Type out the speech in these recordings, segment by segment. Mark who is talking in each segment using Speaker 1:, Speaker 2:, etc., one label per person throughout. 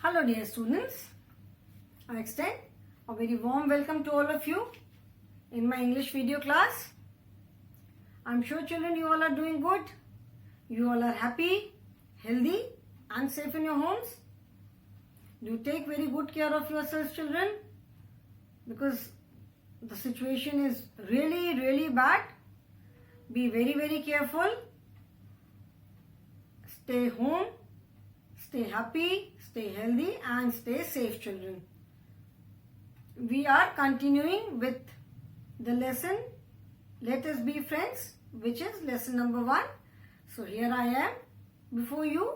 Speaker 1: Hello dear students, I extend a very warm welcome to all of you in my English video class. I'm sure children you all are doing good. You all are happy, healthy and safe in your homes. Do take very good care of yourselves children, because the situation is really bad. Be very careful. Stay home, stay happy, stay healthy and stay safe children. We are continuing with the lesson Let Us Be Friends, which is lesson number 1. So here I am before you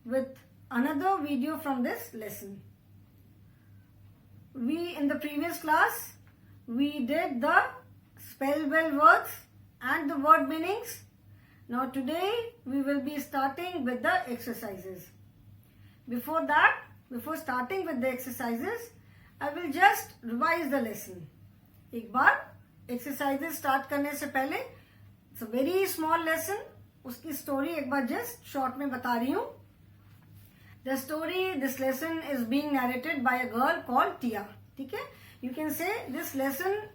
Speaker 1: with another video from this lesson. In the previous class we did the spell well words and the word meanings. Now today we will be starting with the exercises. Before starting with the exercises, I will just revise the lesson. एक बार exercises start करने से पहले, it's a very small lesson. उसकी story एक बार just short में बता रही हूँ. The story, this lesson is being narrated by a girl called Tia. ठीक है? You can say this lesson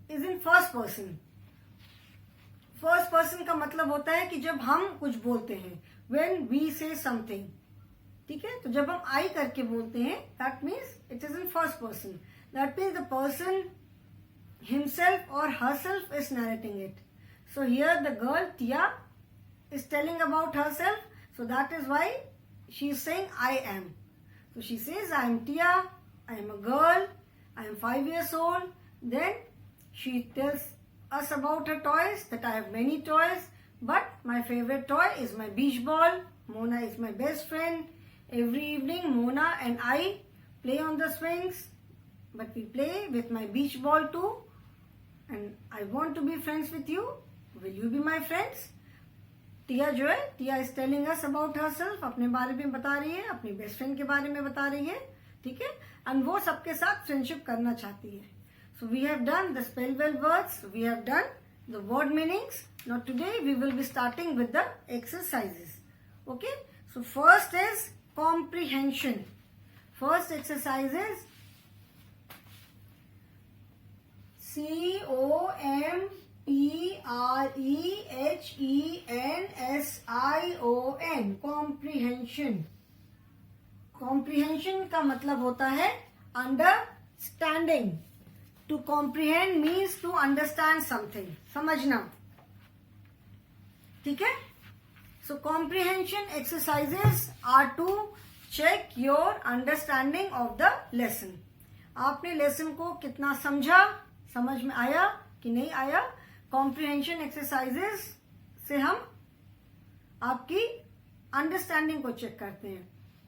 Speaker 1: is in first person. First person का मतलब होता है कि जब हम कुछ बोलते हैं, when we say something. ठीक है? तो जब हम I करके बोलते हैं, that means it is in first person. That means the person himself or herself is narrating it. So here the girl Tia is telling about herself. So that is why she is saying I am. So she says I am Tia, I am a girl, I am 5 years old. Then she tells us about her toys, that I have many toys, but my favorite toy is my beach ball. Mona is my best friend. Every evening Mona and I play on the swings, but we play with my beach ball too. And I want to be friends with you. Will you be my friends? Tia जो है, Tia is telling us about herself. अपने बारे में बता रही है, अपनी best friend के बारे में बता रही है. ठीक है? And वो सबके साथ फ्रेंडशिप करना चाहती है. So we have done the spell well words. We have done the word meanings. Now today we will be starting with the exercises. Okay? So first is comprehension. First exercise is comprehension. Comprehension. Comprehension का मतलब होता है understanding. To comprehend means to understand something. समझना. ठीक है? So comprehension exercises are to check your understanding of the lesson. आपने lesson को कितना समझा, समझ में आया कि नहीं आया. Comprehension exercises से हम आपकी अंडरस्टैंडिंग को चेक करते हैं.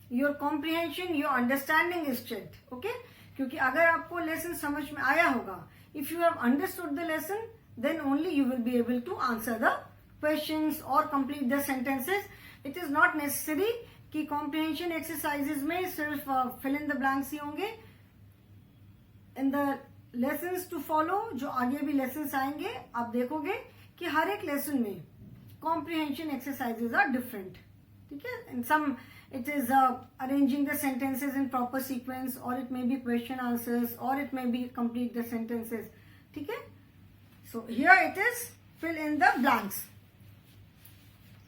Speaker 1: Your comprehension, your understanding is checked. Okay? क्योंकि अगर आपको लेसन समझ में आया होगा, if you have understood the lesson, then only you will be able to answer the questions or complete the sentences. It is not necessary कि comprehension exercises में सिर्फ fill in the blanks ही होंगे. In the lessons to follow, जो आगे भी lessons आएंगे, आप देखोगे कि हर एक lesson में comprehension exercises are different. ठीक है? In some it is arranging the sentences in proper sequence, or it may be question answers, or it may be complete the sentences. ठीक है? So here it is fill in the blanks.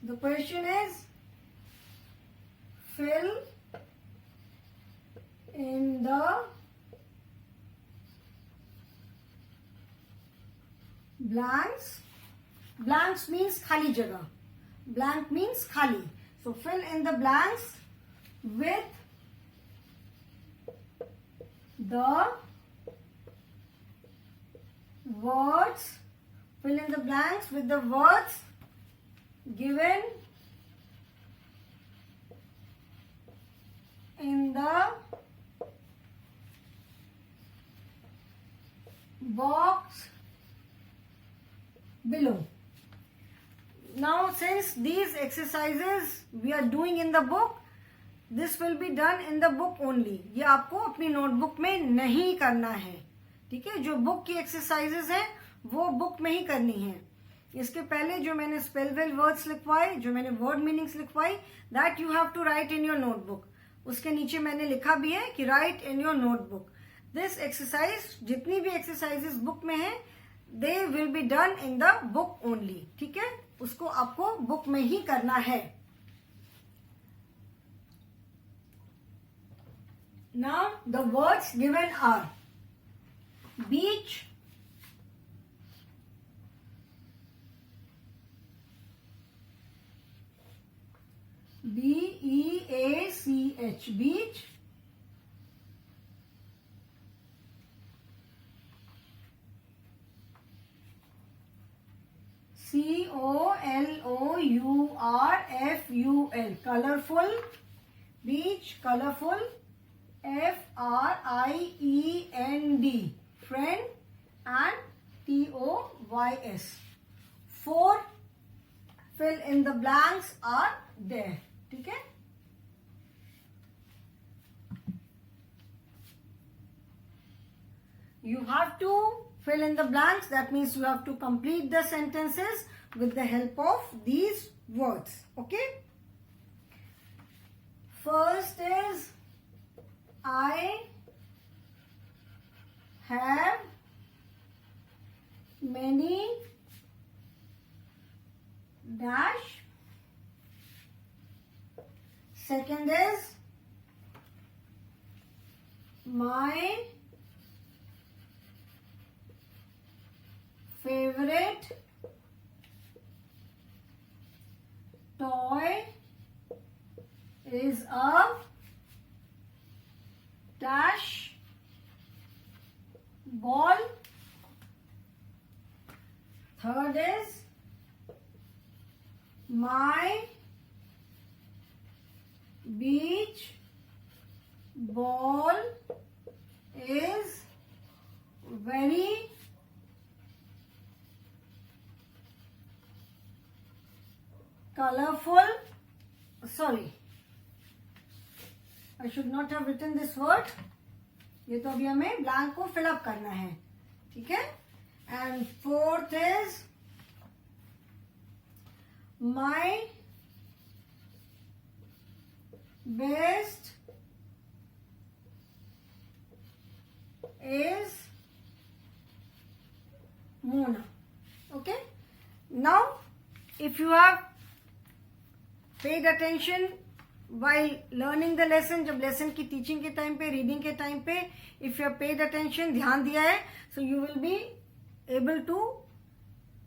Speaker 1: The question is fill in the blanks. Blanks means खाली जगह. Blank means खाली. So fill in the blanks with the words. Fill in the blanks with the words given in the box below. Now since these exercises we are doing in the book, this will be done in the book only. ये आपको अपनी notebook में नहीं करना है. ठीक है? जो बुक की एक्सरसाइजेस है वो बुक में ही करनी है. इसके पहले जो मैंने स्पेल वेल वर्ड्स लिखवाए, जो मैंने वर्ड मीनिंग्स लिखवाई, that you have to write in your notebook. उसके नीचे मैंने लिखा भी है कि write in your notebook. This exercise, जितनी भी एक्सरसाइजेस बुक में है, they will be done in the book only. ठीक है, उसको आपको बुक में ही करना है. Now the words given are beach, BEACH, beach. COLOURFUL, colorful. Beach, colorful. FRIEND, friend. And TOYS. 4 fill in the blanks are there. ठीक है. You have to fill in the blanks. That means you have to complete the sentences with the help of these words. Okay. First is I have many dash. Second is my favorite toy is a dash ball. Third is my beach ball is very colorful. Sorry, I should not have written this word. ये तो अभी हमें blank को fill up करना है. ठीक है. And fourth is my best is Mona. Okay. Now, if you have paid attention while learning the lesson, जब लेसन की टीचिंग के टाइम पे, रीडिंग के टाइम पे, if you have paid attention, ध्यान दिया है, so you will be able to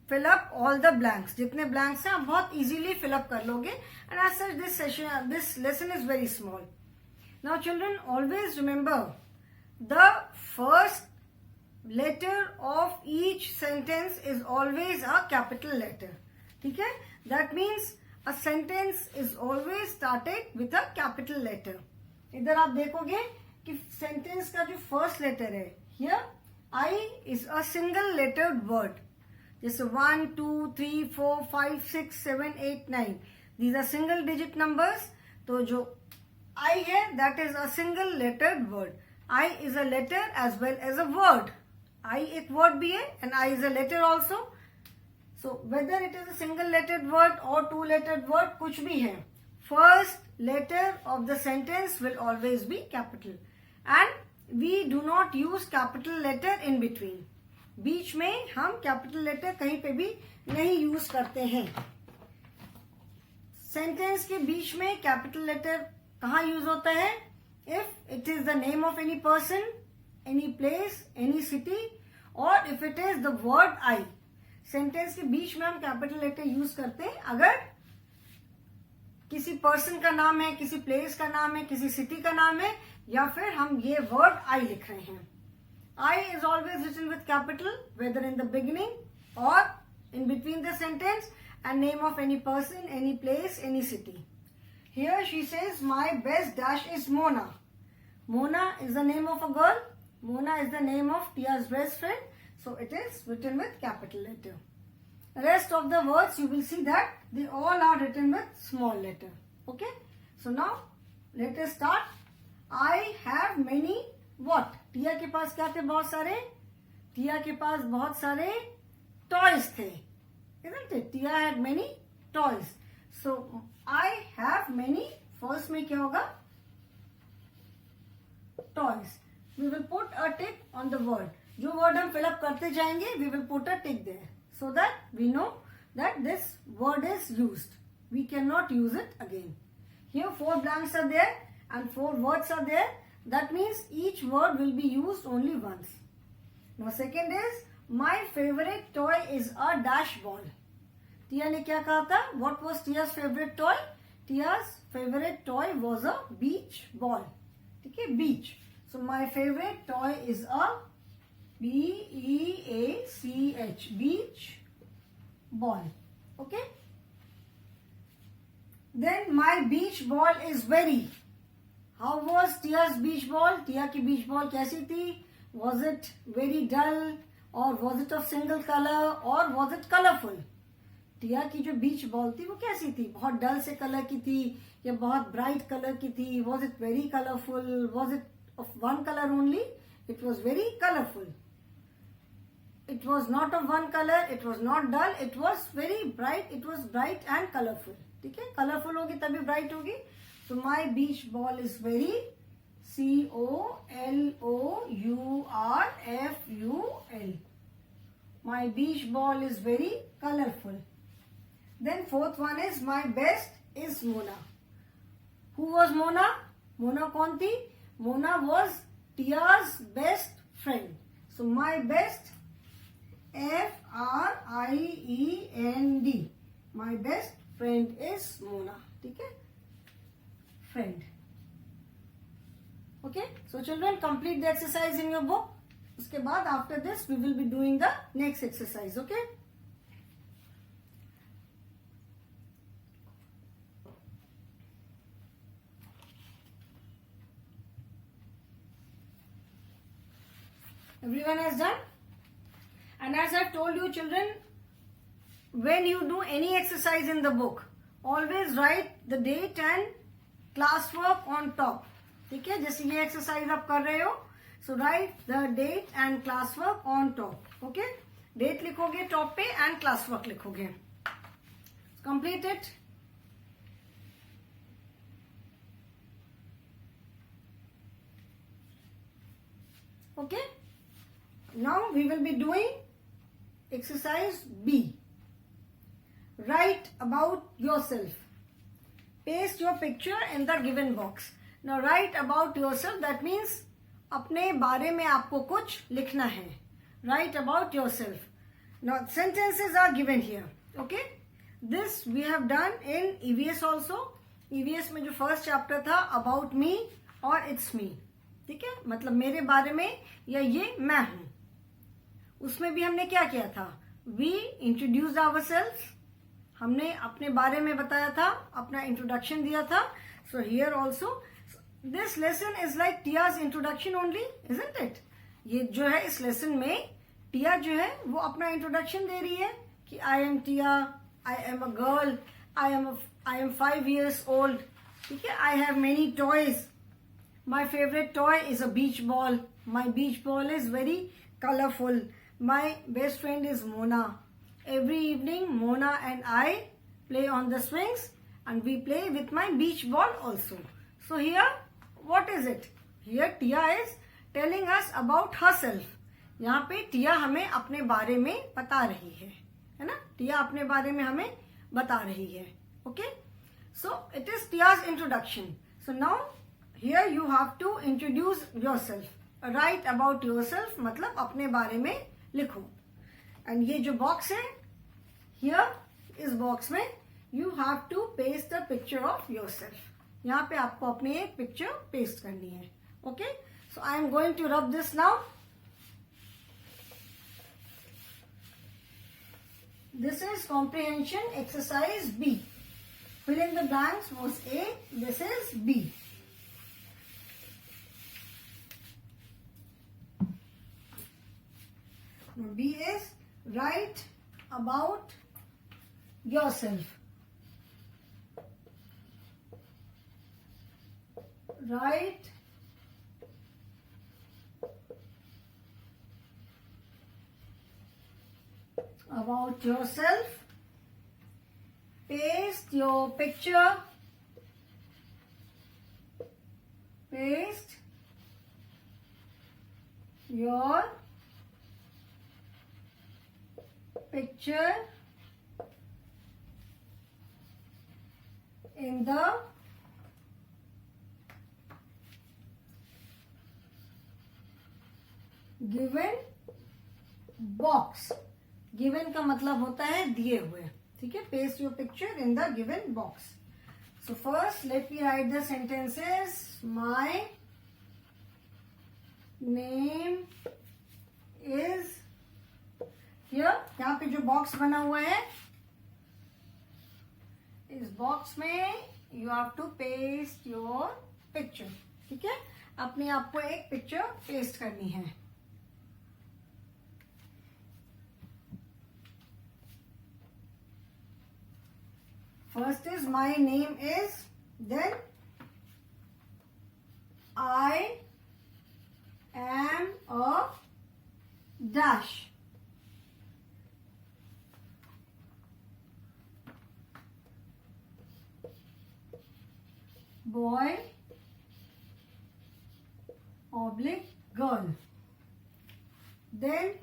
Speaker 1: fill up all the blanks. जितने blanks हैं आप बहुत easily fill up कर लोगे. And as such, this lesson is very small. Now, children, always remember the first letter of each sentence is always a capital letter. ठीक है? That means a sentence is always started with a capital letter. इधर आप देखोगे कि sentence का जो first letter है, here I is a single lettered word. जैसे 1, 2, 3, 4, 5, 6, 7, 8, 9. These are single digit numbers. तो जो I है, that is a single lettered word. I is a letter as well as a word. I एक word भी है and I is a letter also. So whether it is a single lettered word or two lettered word, कुछ भी है, first letter of the sentence will always be capital. And we do not use capital letter in between. बीच में हम capital letter कहीं पे भी नहीं use करते हैं. Sentence के बीच में capital letter कहाँ use होता है? If it is the name of any person, any place, any city, or if it is the word I. Sentence के बीच में हम कैपिटल लेटर यूज करते हैं अगर किसी पर्सन का नाम है, किसी प्लेस का नाम है, किसी सिटी का नाम है, या फिर हम ये वर्ड आई लिख रहे हैं. I is always written with capital whether in the beginning और in between the sentence and name of any person, any place, any city. Here she says, my best dash is Mona. Mona is the name of a girl. Mona is the name of Tia's best friend. So it is written with capital letter. The rest of the words you will see that they all are written with small letter. Okay. So now let us start. I have many what? Tia के पास क्या थे? बहुत सारे. Tia के पास बहुत सारे toys थे. Isn't it? Tia had many toys. So I have many. First में क्या होगा? toys. We will put a tick on the word. जो word हम fill up करते जाएंगे, we will put a tick there so that we know that this word is used. We cannot use it again. Here 4 blanks are there and 4 words are there. That means each word will be used only once. Now second is, my favorite toy is a dash ball. Tia ने क्या कहा था? What was Tia's favorite toy? Tia's favorite toy was a beach ball. ठीक है, beach. So my favorite toy is a B-E-A-C-H, beach ball. Okay. Then my beach ball is very. How was Tia's beach ball? Tia की beach ball कैसी थी? Was it very dull or was it of single color or was it colorful? टिया की जो बीच ball थी वो कैसी थी? बहुत डल से कलर की थी या बहुत ब्राइट कलर की थी? Was it very colourful? Was it of one colour only? It was very colourful. It was not of one colour. It was not dull. It was very bright. It was bright and colourful. ठीक है, colourful होगी तभी bright होगी. So my beach ball is very COLOURFUL. My beach ball is very colorful. Then fourth one is, my best is Mona. Who was Mona? Mona कौन थी? Mona was Tia's best friend. So my best, FRIEND. My best friend is Mona. ठीक है, friend. Okay, so children, complete the exercise in your book. उसके बाद after this we will be doing the next exercise. Okay. Everyone has done? And as I've told you children, when you do any exercise in the book, always write the date and classwork on top. ठीक है, जैसे ये exercise आप कर रहे हो, so write the date and classwork on top. Okay, date लिखोगे top पे and classwork लिखोगे. Complete it. Okay, now we will be doing exercise B. Write about yourself. Paste your picture in the given box. Now write about yourself, that means अपने बारे में आपको कुछ लिखना है. Write about yourself. Now sentences are given here. Okay, this we have done in EVS also. EVS में जो first chapter था about me और it's me. ठीक है, मतलब मेरे बारे में या ये मैं हूं. उसमें भी हमने क्या किया था? We introduced ourselves. हमने अपने बारे में बताया था, अपना इंट्रोडक्शन दिया था. So here also this lesson is like Tia's introduction only, isn't it? ये जो है इस लेसन में टिया जो है वो अपना इंट्रोडक्शन दे रही है कि I am Tia, I am a girl, I am 5 years old. ठीक है, I have many toys. My favorite toy is a beach ball. My beach ball is very colorful. My best friend is Mona. Every evening Mona and I play on the swings and we play with my beach ball also. So here what is it? Here Tia is telling us about herself. यहाँ पे टिया हमें अपने बारे में बता रही है ना? टिया अपने बारे में हमें बता रही है. Okay, so it is Tia's introduction. So now here you have to introduce yourself. Write about yourself मतलब अपने बारे में लिखो. And ये जो बॉक्स है, here इस बॉक्स में you have to paste the picture of yourself. यहाँ पे आपको अपनी एक पिक्चर पेस्ट करनी है. Okay, so I am going to rub this now. This is comprehension exercise B. Fill in the blanks was A. This is B. Now B is write about yourself. Write about yourself. Paste your picture. Paste your picture in the given box. given का मतलब होता है दिए हुए, ठीक है. Paste your picture in the given box. So first let me right the sentences. My name is here. यहाँ पे जो बॉक्स बना हुआ है, इस बॉक्स में you have to paste your picture. ठीक है, अपने आप को एक पिक्चर पेस्ट करनी है. First is my name is, then I am a dash. Boy oblique girl. Then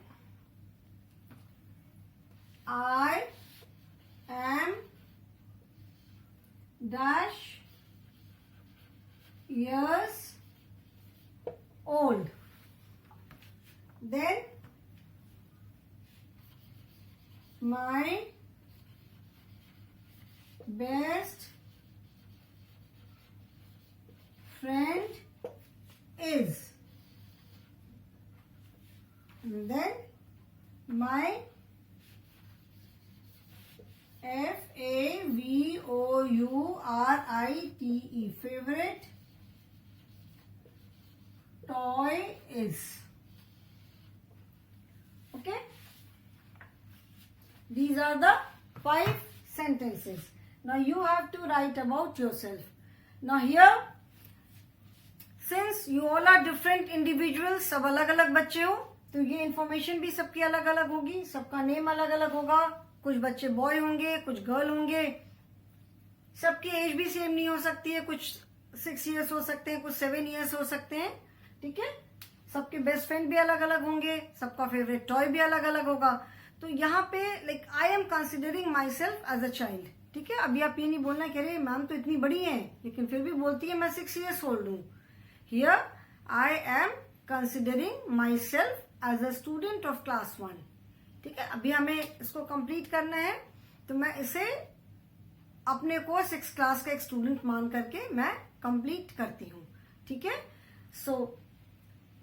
Speaker 1: I am dash years old. Then my best friend is. And then my favorite favorite toy is. Okay, these are the 5 sentences. Now you have to write about yourself. Now here, since you all are different individuals, सब अलग अलग बच्चे हो, तो ये information भी सबकी अलग अलग होगी, सबका नेम अलग अलग होगा. कुछ बच्चे बॉय होंगे, कुछ गर्ल होंगे, सबकी एज भी सेम नहीं हो सकती है. कुछ 6 इयर्स हो सकते हैं, कुछ 7 इयर्स हो सकते हैं. ठीक है, सबके बेस्ट फ्रेंड भी अलग अलग होंगे, सबका फेवरेट टॉय भी अलग अलग होगा. तो यहाँ पे like I am considering myself as a child. ठीक है, अभी आप ये नहीं बोलना कि अरे मैम तो इतनी बड़ी है, लेकिन फिर भी बोलती है मैं 6 इयर्स ओल्ड हूँ. Here I am considering myself as a student of class 1. ठीक है, अभी हमें इसको कंप्लीट करना है, तो मैं इसे अपने को 6 क्लास का एक स्टूडेंट मान करके मैं कंप्लीट करती हूँ. ठीक है, सो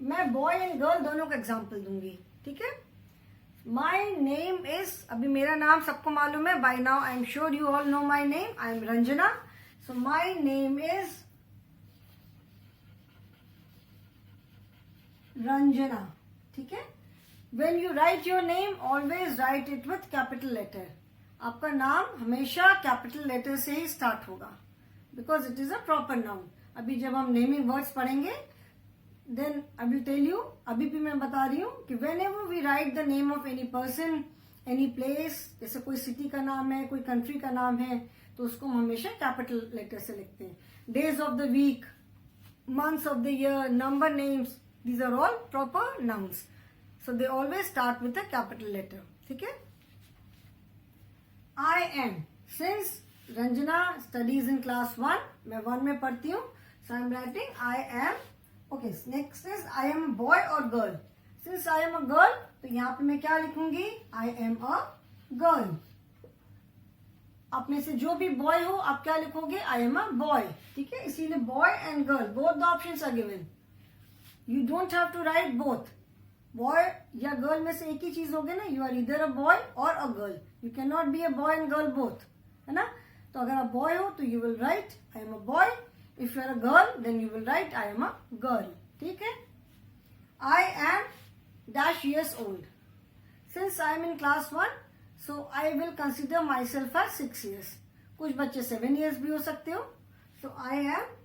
Speaker 1: मैं बॉय एंड गर्ल दोनों का एग्जांपल दूंगी. ठीक है, माई नेम इज, अभी मेरा नाम सबको मालूम है by now. I am sure you all know my name. I am Ranjana. So my name is Ranjana. ठीक है, when you write your name always write it with capital letter. आपका नाम हमेशा कैपिटल लेटर से ही स्टार्ट होगा, because it is a proper noun. अभी जब हम नेमिंग वर्ड्स पढ़ेंगे, then I will tell you. अभी भी मैं बता रही हूँ कि whenever we write the name of any person, any place, जैसे कोई सिटी का नाम है, कोई कंट्री का नाम है, तो उसको हम हमेशा कैपिटल लेटर से लिखते हैं. Days of the week, months of the year, number names, these are all proper nouns, so they always start with a capital letter. ठीक है, I am, since Ranjana studies in class 1, मैं 1 में पढ़ती हूँ, so I am writing I am. Okay, next is I am a boy or girl. Since I am a girl, तो यहाँ पे मैं क्या लिखूंगी? I am a girl. आप में से जो भी बॉय हो, आप क्या लिखोगे? I am a boy. ठीक है, इसीलिए boy and girl, both the options are given. You don't have to write both. Boy या गर्ल में से एक ही चीज होगी ना. यू आर इधर अ बॉय और a girl. You can not be a boy and girl both, है ना. तो अगर आप बॉय हो तो you will write I am a boy. If you are a girl then you will write I am a girl. ठीक है, I am dash years old. Since I am in class 1, so I will consider myself as 6 years. कुछ बच्चे 7 years भी हो सकते हो. सो I M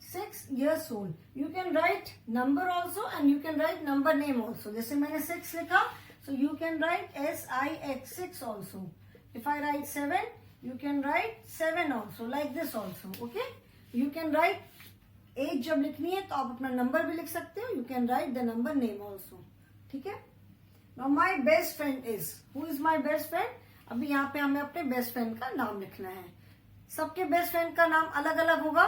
Speaker 1: 6 years old. You can write number also and you can write number name also. जैसे मैंने 6 लिखा, so you can write SIX 6 also. If I write 7, you can write 7 also, like this also. Okay? You can write as जब लिखनी है तो आप अपना number भी लिख सकते हो, you can write the number name also, ठीक है। Now my best friend is, who is my best friend? अभी यहाँ पे हमें अपने बेस्ट फ्रेंड का नाम लिखना है। सबके बेस्ट फ्रेंड का नाम अलग अलग होगा,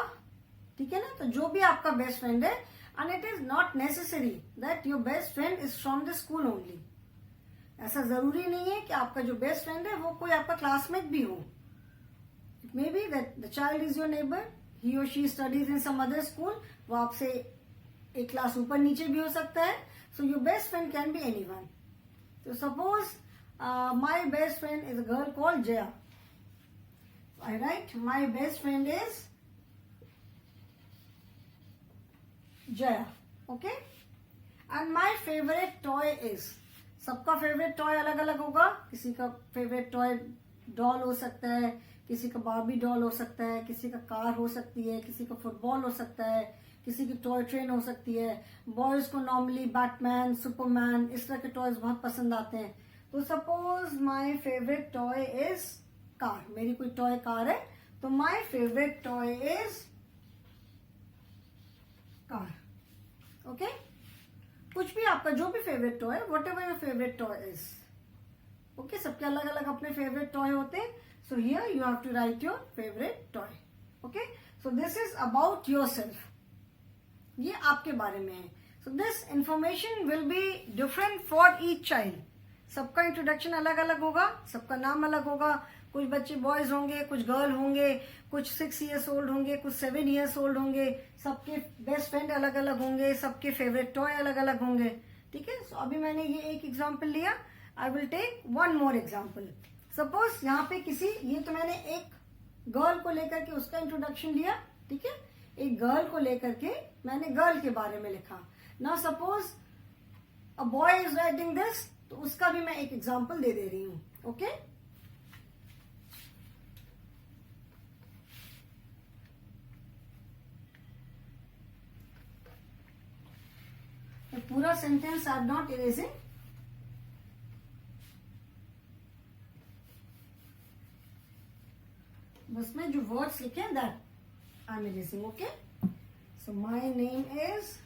Speaker 1: ठीक है ना। तो जो भी आपका बेस्ट फ्रेंड है, and it is not necessary that your best friend is from the school only. ऐसा जरूरी नहीं है कि आपका जो बेस्ट फ्रेंड है वो कोई आपका क्लासमेट भी हो। It may be that the child is your neighbour, he और she studies in some other school, वो आपसे एक क्लास ऊपर नीचे भी हो सकता है। So your best friend can be anyone. So suppose my best friend is a girl called Jaya. So I write my best friend is Jaya. Okay? And my favorite toy is, सबका favourite toy अलग अलग होगा। किसी का favourite toy doll हो सकता है, किसी का बार्बी डॉल हो सकता है, किसी का कार हो सकती है, किसी का फुटबॉल हो सकता है, किसी की टॉय ट्रेन हो सकती है। बॉयज को नॉर्मली बैटमैन, सुपरमैन, इस तरह के टॉयज बहुत पसंद आते हैं। तो suppose my favourite toy is car, मेरी कोई टॉय कार है, तो my favourite toy is car. Okay, कुछ भी आपका जो भी favourite toy, whatever your favourite toy is. Okay, सबके अलग अलग अपने फेवरेट टॉय होते हैं। So here you have to write your favourite toy. Okay, so this is about yourself, ये आपके बारे में है। So this information will be different for each child. सबका इंट्रोडक्शन अलग अलग होगा, सबका नाम अलग होगा। कुछ बच्चे बॉयज होंगे, कुछ गर्ल होंगे, कुछ 6 years ओल्ड होंगे, कुछ 7 years ओल्ड होंगे। सबके बेस्ट फ्रेंड अलग अलग होंगे, सबके फेवरेट टॉय अलग अलग होंगे, ठीक है। सो अभी मैंने ये एक एग्जाम्पल लिया, I will take one more example. Suppose यहाँ पे किसी, ये तो मैंने एक गर्ल को लेकर के उसका इंट्रोडक्शन लिया, ठीक है। एक गर्ल को लेकर के मैंने गर्ल के बारे में लिखा। Now suppose a boy is writing this, तो उसका भी मैं एक एग्जाम्पल दे रही हूं। ओके, पूरा sentence I am not erasing, बस में जो वर्ड्स लिखे that I am erasing. Okay, so my name is,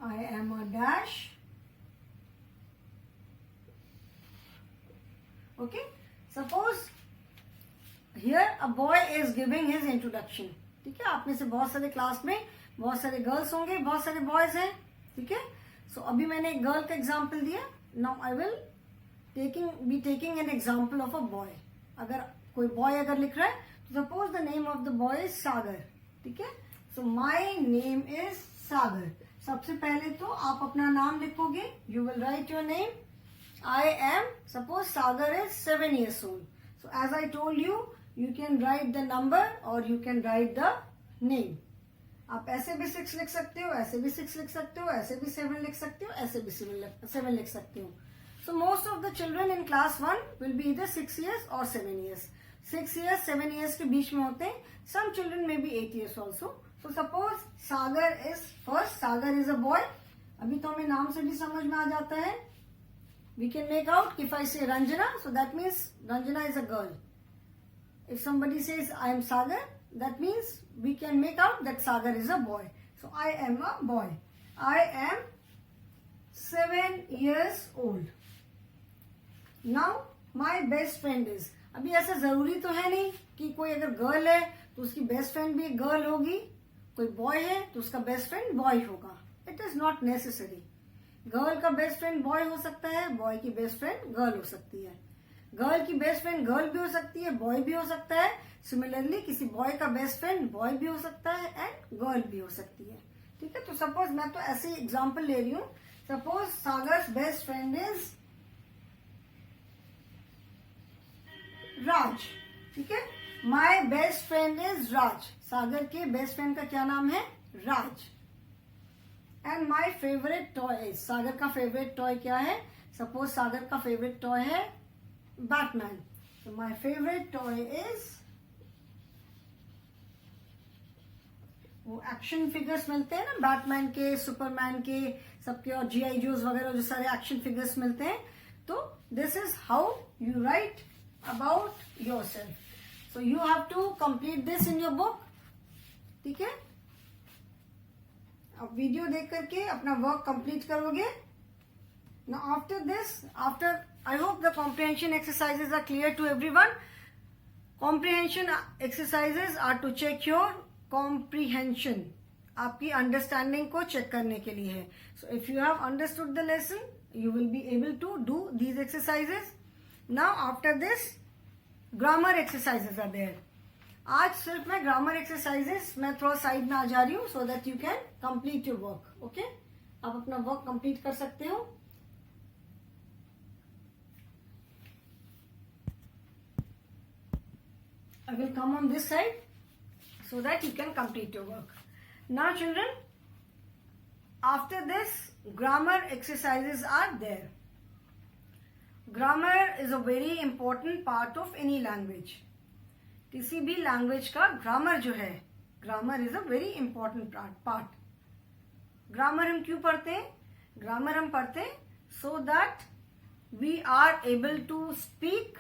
Speaker 1: I am a dash. Okay, suppose here a boy is giving his introduction. ठीक है, आप में से बहुत सारे क्लास में बहुत सारे गर्ल्स होंगे, बहुत सारे बॉयज हैं, ठीक है। सो अभी मैंने एक गर्ल का एग्जाम्पल दिया। Now I will be taking an example of a boy. अगर कोई बॉय अगर लिख रहा है, तो suppose the name of the boy is Sagar, ठीक है। So my name is Sagar. सबसे पहले तो आप अपना नाम लिखोगे, you will write your name. I am, suppose Sagar is 7 years old. So as I told you, you can write the number or you can write the name. आप ऐसे भी 6 लिख सकते हो, ऐसे भी 6 लिख सकते हो, ऐसे भी 7 लिख सकते हो, ऐसे भी 7 लिख सकते हो। So most of the children in class 1 will be either 6 years or 7 years. 6 years, 7 years के बीच में होते हैं। Some children may be 8 years also. So suppose Sagar is first, Sagar is a boy. अभी तो हमें नाम से भी समझ में आ जाता है। We can make out if I say Ranjana, so that means Ranjana is a girl. If somebody says I am Sagar, that means we can make out that Sagar is a boy. So I am a boy. I am 7 years old. Now my best friend is. अभी ऐसा जरूरी तो है नहीं कि कोई अगर girl है तो उसकी बेस्ट फ्रेंड भी गर्ल होगी, कोई बॉय है तो उसका बेस्ट फ्रेंड बॉय होगा। It is not necessary. Girl का बेस्ट फ्रेंड बॉय हो सकता है, बॉय की बेस्ट फ्रेंड गर्ल हो सकती है। गर्ल की बेस्ट फ्रेंड गर्ल भी हो सकती है, बॉय भी हो सकता है। सिमिलरली किसी बॉय का बेस्ट फ्रेंड बॉय भी हो सकता है एंड गर्ल भी हो सकती है, ठीक है। तो सपोज मैं तो ऐसे एग्जाम्पल ले रही हूँ। Suppose Sagar's best friend is Raj, ठीक है। My best friend is Raj. Sagar के बेस्ट फ्रेंड का क्या नाम है? Raj. And my favourite toy is, Sagar का फेवरेट टॉय क्या है? सपोज सागर का फेवरेट टॉय है बैटमैन। तो माई फेवरेट टॉय इज, वो एक्शन फिगर्स मिलते हैं ना बैटमैन के, सुपरमैन के, सबके, और GI जोस वगैरह जो सारे एक्शन फिगर्स मिलते हैं। तो this is how you right about yourself. So you have to complete this in your book. ठीक है, अब वीडियो देख करके अपना वर्क कंप्लीट करोगे. Now after this, after I hope the comprehension exercises are clear to everyone. Comprehension exercises are to check your comprehension. आपकी understanding को check करने के लिए है. So if you have understood the lesson, you will be able to do these exercises. Now after this, grammar exercises are there. आज सिर्फ मैं grammar exercises मैं थोड़ा साइड में आ जा रही हूँ so that you can complete your work. Okay? आप अपना वर्क कंप्लीट कर सकते हो. I will come on this side so that you can complete your work. Now children, after this, grammar exercises are there. Grammar is a very important part of any language. किसी भी language का grammar जो है, grammar is a very important part. Grammar हम क्यों पढ़ते हैं? Grammar हम पढ़ते हैं so that we are able to speak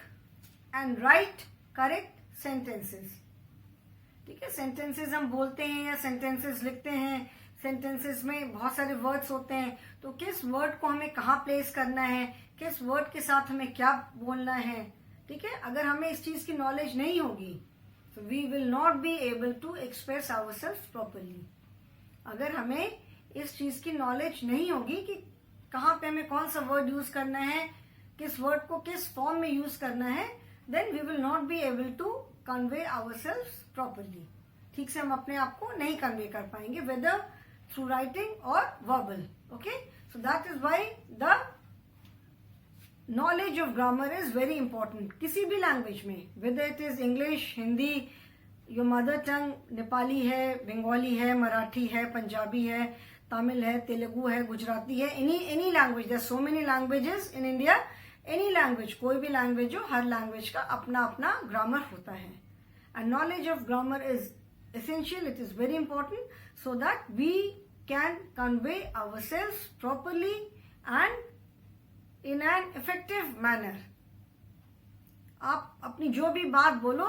Speaker 1: and write correct sentences. ठीक है, सेंटेंसेस हम बोलते हैं या सेंटेंसेस लिखते हैं. सेंटेंसेस में बहुत सारे वर्ड्स होते हैं, तो किस वर्ड को हमें कहाँ प्लेस करना है, किस वर्ड के साथ हमें क्या बोलना है. ठीक है, अगर हमें इस चीज की नॉलेज नहीं होगी तो we will not be able to express ourselves properly. अगर हमें इस चीज की नॉलेज नहीं होगी कि कहाँ पे हमें कौन सा वर्ड यूज करना है, किस वर्ड को किस फॉर्म में यूज करना है, then we will not be able to convey ourselves properly. ठीक से हम अपने आप को नहीं कन्वे कर पाएंगे, वेदर थ्रू राइटिंग और verbal. Okay, so that is why the knowledge of grammar is very important. किसी भी लैंग्वेज में, whether it is English, Hindi, your mother tongue Nepali है, बंगाली है, मराठी है, पंजाबी है, तमिल है, तेलुगु है, गुजराती है, any language. There are so many languages in India. Any language, कोई भी लैंग्वेज हो, हर लैंग्वेज का अपना अपना ग्रामर होता है. And knowledge of grammar is essential. It is very important so that we can convey ourselves properly and in an effective manner. आप अपनी जो भी बात बोलो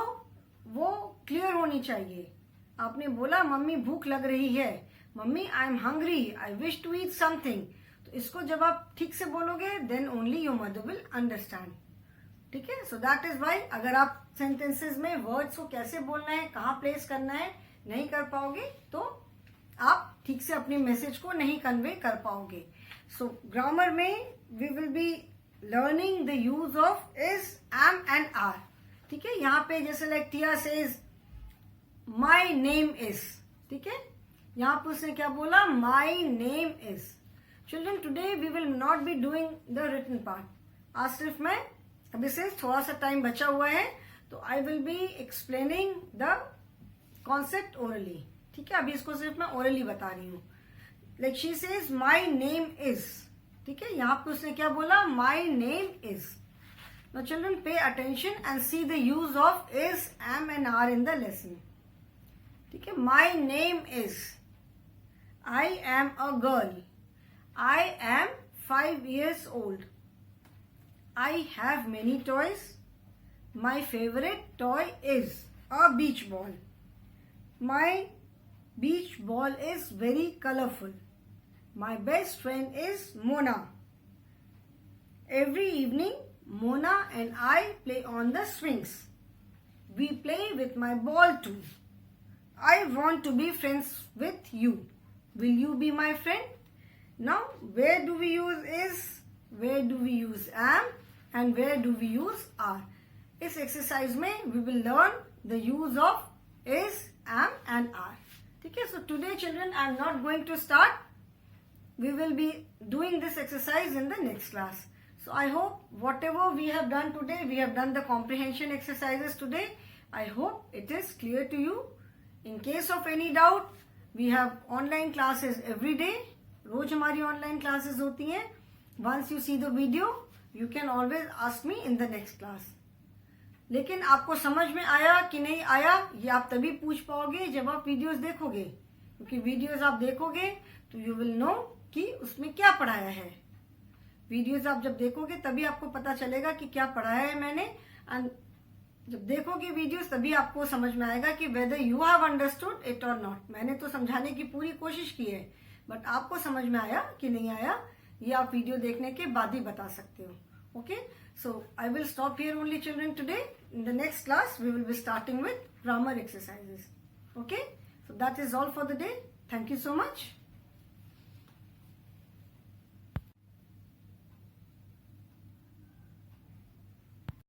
Speaker 1: वो क्लियर होनी चाहिए. आपने बोला मम्मी भूख लग रही है, mummy I am hungry, I wish to eat something, तो इसको जब आप ठीक से बोलोगे then only your mother will understand. ठीक है, सो दैट इज वाई अगर आप सेंटेंसेस में वर्ड्स को कैसे बोलना है, कहाँ प्लेस करना है नहीं कर पाओगे तो आप ठीक से अपने मैसेज को नहीं कन्वे कर पाओगे. सो ग्रामर में we will be learning the use of is, am and are. ठीक है, यहाँ पे जैसे like Tia says my name is. ठीक है, यहाँ पे उसने क्या बोला, my name is. Children, today we will not be doing the written part. आज सिर्फ मैं अभी से थोड़ा सा टाइम बचा हुआ है तो आई will be explaining the concept orally. ठीक है, अभी इसको सिर्फ मैं ओरली बता रही हूँ. Like she says my name is. ठीक है, यहाँ पे उसने क्या बोला, my name is. Now children pay attention and see the use of is, am and are in the lesson. ठीक है, my name is, I am a girl, I am 5 years old, I have many toys. My favorite toy is a beach ball. My beach ball is very colorful. My best friend is Mona. Every evening, Mona and I play on the swings. We play with my ball too. I want to be friends with you. Will you be my friend? Now, where do we use is? Where do we use am? And where do we use are? इस exercise में we will learn the use of is, am and are. ठीक है, so today children I am not going to start. We will be doing this exercise in the next class. So I hope whatever we have done today, we have done the comprehension exercises today. I hope it is clear to you. In case of any doubt, we have online classes every day. रोज हमारी online classes होती हैं. Once you see the video, you can always ask me in the next class. लेकिन आपको समझ में आया कि नहीं आया ये आप तभी पूछ पाओगे जब आप वीडियोस देखोगे, क्योंकि वीडियोस आप देखोगे तो यू विल नो कि उसमें क्या पढ़ाया है. वीडियोस आप जब देखोगे तभी आपको पता चलेगा कि क्या पढ़ाया है मैंने. एंड जब देखोगे वीडियोस तभी आपको समझ में आएगा कि whether you have understood it और नॉट। मैंने तो समझाने की पूरी कोशिश की है, बट आपको समझ में आया कि नहीं आया ये आप वीडियो देखने के बाद ही बता सकते हो। Okay, so I will stop here only children today. In the next class we will be starting with grammar exercises. Okay, so that is all for the day. Thank you so much.